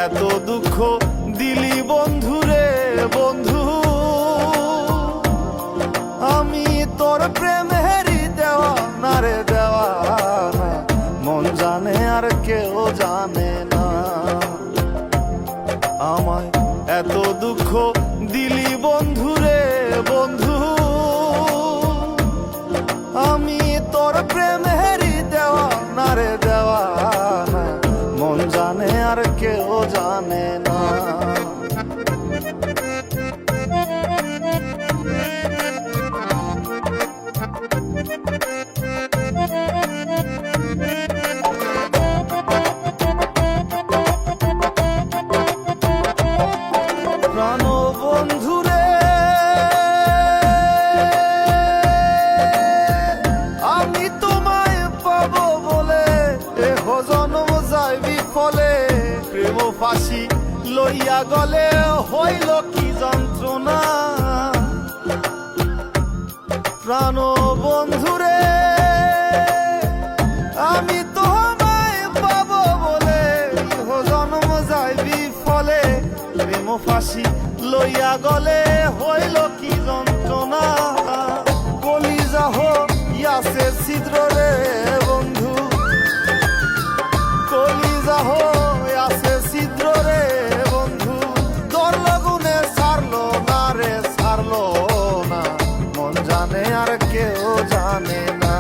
এত দুঃখ দিলি বন্ধুরে বন্ধু, আমি তোর প্রেমেরই দেওয়ানা রে দেওয়ানা, মন জানে আর কেউ জানে না। আমায় এত দুঃখ দিলি বন্ধুরে বন্ধু, আমি তোর প্রেমেরই দেওয়ানা রে দেওয়ানা, মন জানে আর কেউ জানে না। প্রাণ বন্ধুরে আমি তোমায় পাবো বলে এহ জন্ম যায় বিফলে, প্রেম ফাঁসি লইয়া গলে হইল কি যন্ত্রণা। প্রাণ বন্ধুরে আমি তোমায় পাবো বলে এহ জন্ম যায় বিফলে, প্রেম ফাঁসি লইয়া গলে হইল কি যন্ত্রণা। কলিজা হইয়াছে ছিদ্র রে বন্ধু, কলিজা হইয়াছে ছিদ্র রে বন্ধু, তোর লগুনে ছাড়লো না রে ছাড়লো না, মন জানে আর কেউ জানে না।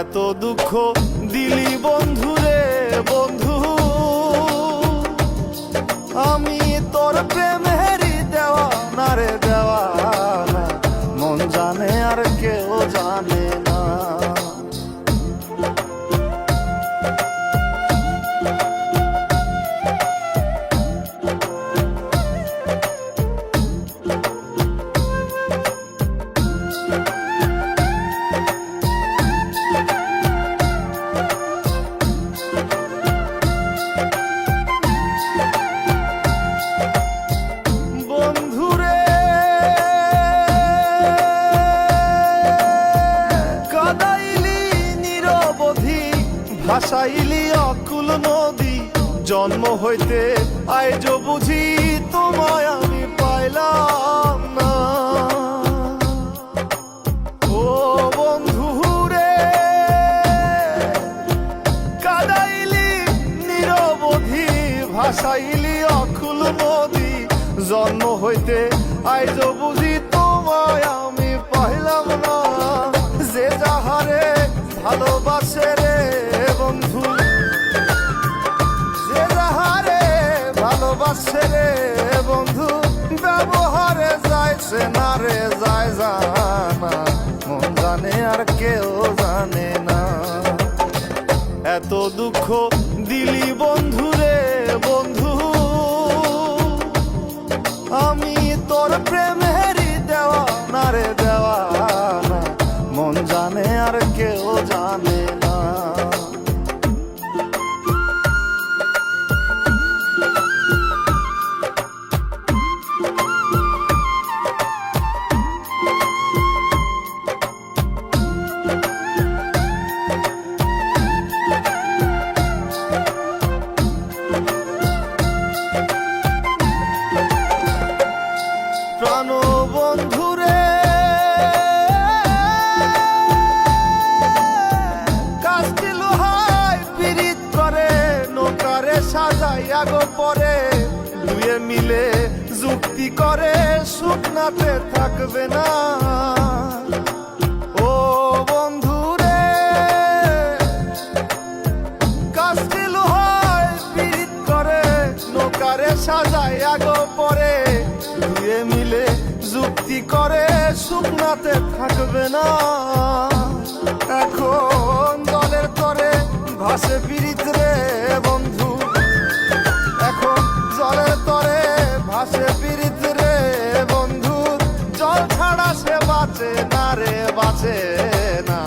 এত দুঃখ দিলি বন্ধুরে বন্ধু, আমি তোর প্রেমেরই দেওয়ানা রে দেওয়ানা, মন জানে আর কেউ জানে না। ভাসাইলি অকুল নদী, জন্ম হইতে আইজ বুঝি তোমায় আমি পাইলাম না। ও বন্ধু রে কাদাইলি নিরবধি, ভাসাইলি অকুল নদী, জন্ম হইতে আইজ বুঝি তোমায় আমি পাইলাম না। যে যাহারে ভালোবাসে রে বন্ধু, যে যাহারে ভালোবাসে রে বন্ধু, ব্যবহারে যাইছে না রে যায় জানা, মন জানে আর কেউ জানে না। এত দুঃখ দিলি বন্ধুরে বন্ধু, আমি তোর প্রেমেরই দেওয়ানা রে দেওয়ানা, মন জানে আর কেউ জানে না। প্রাণ বন্ধুরে কাস্তি লোহায় পিরিত করে, নৌকারে সাজাইয়া গো পরে, দুয়ে মিলে যুক্তি করে শুকনাতে থাকবে না। ও বন্ধুরে কাস্তি লোহায় পিরিত করে, নৌকারে সাজাইয়া গো পরে, দুয়ে মিলে যুক্তি করে শুকনাতে থাকবে না। এখন দলের তরে ভাসে পিরিত রে বন্ধু, এখন জলের তরে ভাসে পিরিত রে বন্ধু, জল ছাড়া সে বাঁচে না রে বাঁচে না,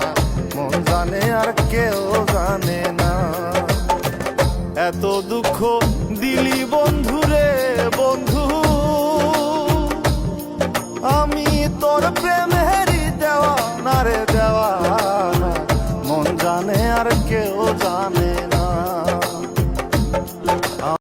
মন জানে আর কেউ জানে না। এত দুঃখ দিলি বন্ধুরে বন্ধু, আমি তোর প্রেমের